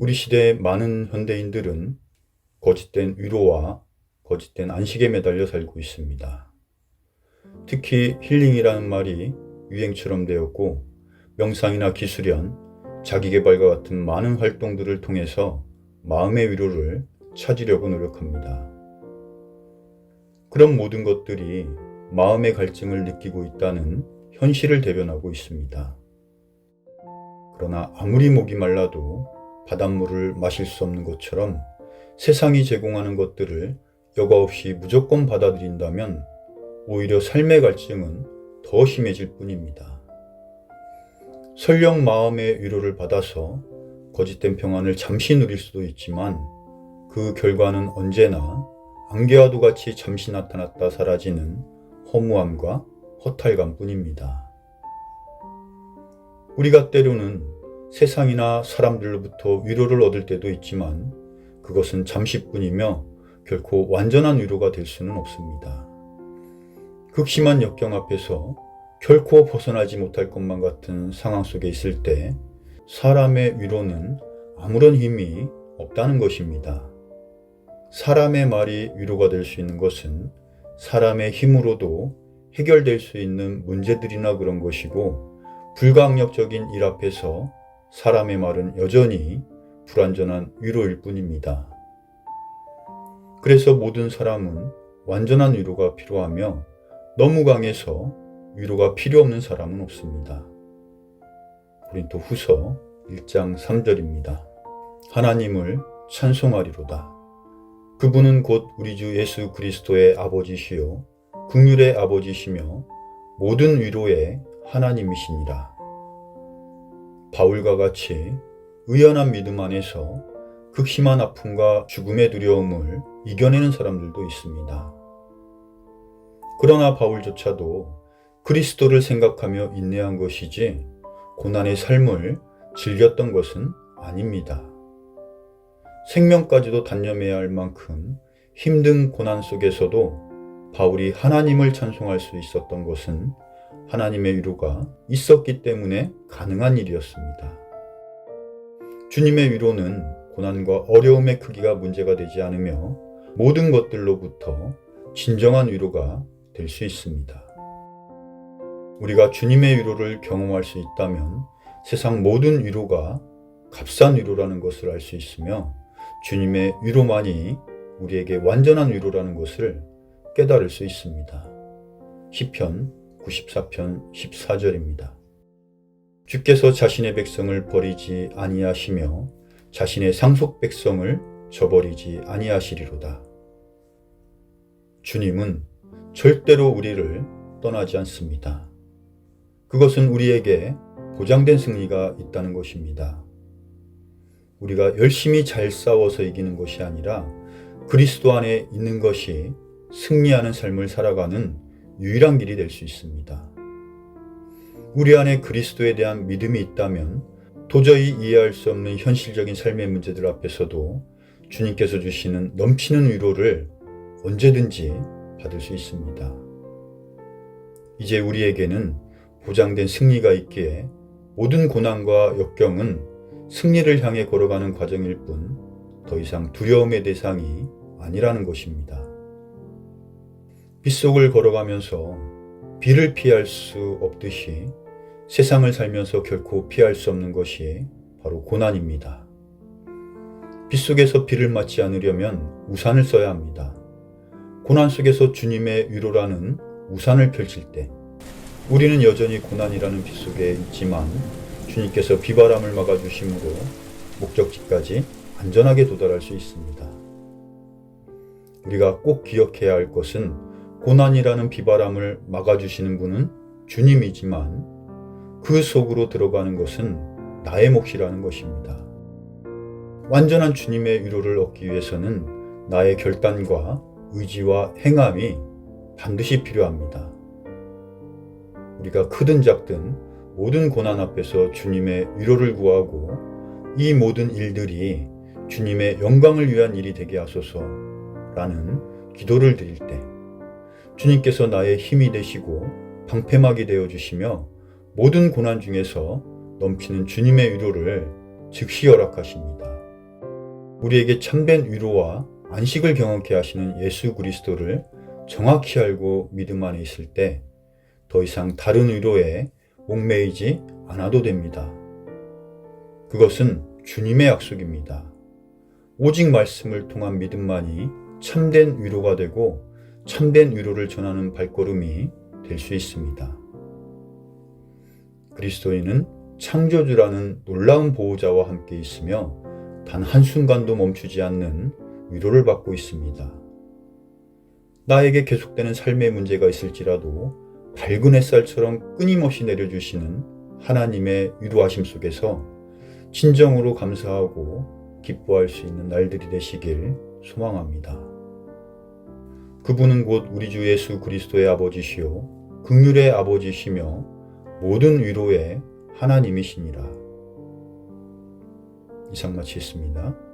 우리 시대의 많은 현대인들은 거짓된 위로와 거짓된 안식에 매달려 살고 있습니다. 특히 힐링이라는 말이 유행처럼 되었고, 명상이나 기술연, 자기계발과 같은 많은 활동들을 통해서 마음의 위로를 찾으려고 노력합니다. 그런 모든 것들이 마음의 갈증을 느끼고 있다는 현실을 대변하고 있습니다. 그러나 아무리 목이 말라도 바닷물을 마실 수 없는 것처럼 세상이 제공하는 것들을 여과 없이 무조건 받아들인다면 오히려 삶의 갈증은 더 심해질 뿐입니다. 설령 마음의 위로를 받아서 거짓된 평안을 잠시 누릴 수도 있지만 그 결과는 언제나 안개와도 같이 잠시 나타났다 사라지는 허무함과 허탈감 뿐입니다. 우리가 때로는 세상이나 사람들로부터 위로를 얻을 때도 있지만 그것은 잠시뿐이며 결코 완전한 위로가 될 수는 없습니다. 극심한 역경 앞에서 결코 벗어나지 못할 것만 같은 상황 속에 있을 때 사람의 위로는 아무런 힘이 없다는 것입니다. 사람의 말이 위로가 될 수 있는 것은 사람의 힘으로도 해결될 수 있는 문제들이나 그런 것이고, 불가항력적인 일 앞에서 사람의 말은 여전히 불완전한 위로일 뿐입니다. 그래서 모든 사람은 완전한 위로가 필요하며 너무 강해서 위로가 필요 없는 사람은 없습니다. 고린도후서 1장 3절입니다. 하나님을 찬송하리로다. 그분은 곧 우리 주 예수 그리스도의 아버지시요 긍휼의 아버지시며 모든 위로의 하나님이시니라. 바울과 같이 의연한 믿음 안에서 극심한 아픔과 죽음의 두려움을 이겨내는 사람들도 있습니다. 그러나 바울조차도 그리스도를 생각하며 인내한 것이지 고난의 삶을 즐겼던 것은 아닙니다. 생명까지도 단념해야 할 만큼 힘든 고난 속에서도 바울이 하나님을 찬송할 수 있었던 것은 하나님의 위로가 있었기 때문에 가능한 일이었습니다. 주님의 위로는 고난과 어려움의 크기가 문제가 되지 않으며 모든 것들로부터 진정한 위로가 될 수 있습니다. 우리가 주님의 위로를 경험할 수 있다면 세상 모든 위로가 값싼 위로라는 것을 알 수 있으며 주님의 위로만이 우리에게 완전한 위로라는 것을 깨달을 수 있습니다. 시편 94편 14절입니다. 주께서 자신의 백성을 버리지 아니하시며 자신의 상속 백성을 저버리지 아니하시리로다. 주님은 절대로 우리를 떠나지 않습니다. 그것은 우리에게 보장된 승리가 있다는 것입니다. 우리가 열심히 잘 싸워서 이기는 것이 아니라 그리스도 안에 있는 것이 승리하는 삶을 살아가는 유일한 길이 될 수 있습니다. 우리 안에 그리스도에 대한 믿음이 있다면 도저히 이해할 수 없는 현실적인 삶의 문제들 앞에서도 주님께서 주시는 넘치는 위로를 언제든지 받을 수 있습니다. 이제 우리에게는 보장된 승리가 있기에 모든 고난과 역경은 승리를 향해 걸어가는 과정일 뿐 더 이상 두려움의 대상이 아니라는 것입니다. 빗속을 걸어가면서 비를 피할 수 없듯이 세상을 살면서 결코 피할 수 없는 것이 바로 고난입니다. 빗속에서 비를 맞지 않으려면 우산을 써야 합니다. 고난 속에서 주님의 위로라는 우산을 펼칠 때 우리는 여전히 고난이라는 빗속에 있지만 주님께서 비바람을 막아주심으로 목적지까지 안전하게 도달할 수 있습니다. 우리가 꼭 기억해야 할 것은 고난이라는 비바람을 막아주시는 분은 주님이지만 그 속으로 들어가는 것은 나의 몫이라는 것입니다. 완전한 주님의 위로를 얻기 위해서는 나의 결단과 의지와 행함이 반드시 필요합니다. 우리가 크든 작든 모든 고난 앞에서 주님의 위로를 구하고 이 모든 일들이 주님의 영광을 위한 일이 되게 하소서라는 기도를 드릴 때 주님께서 나의 힘이 되시고 방패막이 되어주시며 모든 고난 중에서 넘치는 주님의 위로를 즉시 허락하십니다. 우리에게 참된 위로와 안식을 경험케 하시는 예수 그리스도를 정확히 알고 믿음 안에 있을 때 더 이상 다른 위로에 목매이지 않아도 됩니다. 그것은 주님의 약속입니다. 오직 말씀을 통한 믿음만이 참된 위로가 되고 참된 위로를 전하는 발걸음이 될 수 있습니다. 그리스도인은 창조주라는 놀라운 보호자와 함께 있으며 단 한순간도 멈추지 않는 위로를 받고 있습니다. 나에게 계속되는 삶의 문제가 있을지라도 밝은 햇살처럼 끊임없이 내려주시는 하나님의 위로하심 속에서 진정으로 감사하고 기뻐할 수 있는 날들이 되시길 소망합니다. 그분은 곧 우리 주 예수 그리스도의 아버지시요 긍휼의 아버지시며 모든 위로의 하나님이시니라. 이상 마치겠습니다.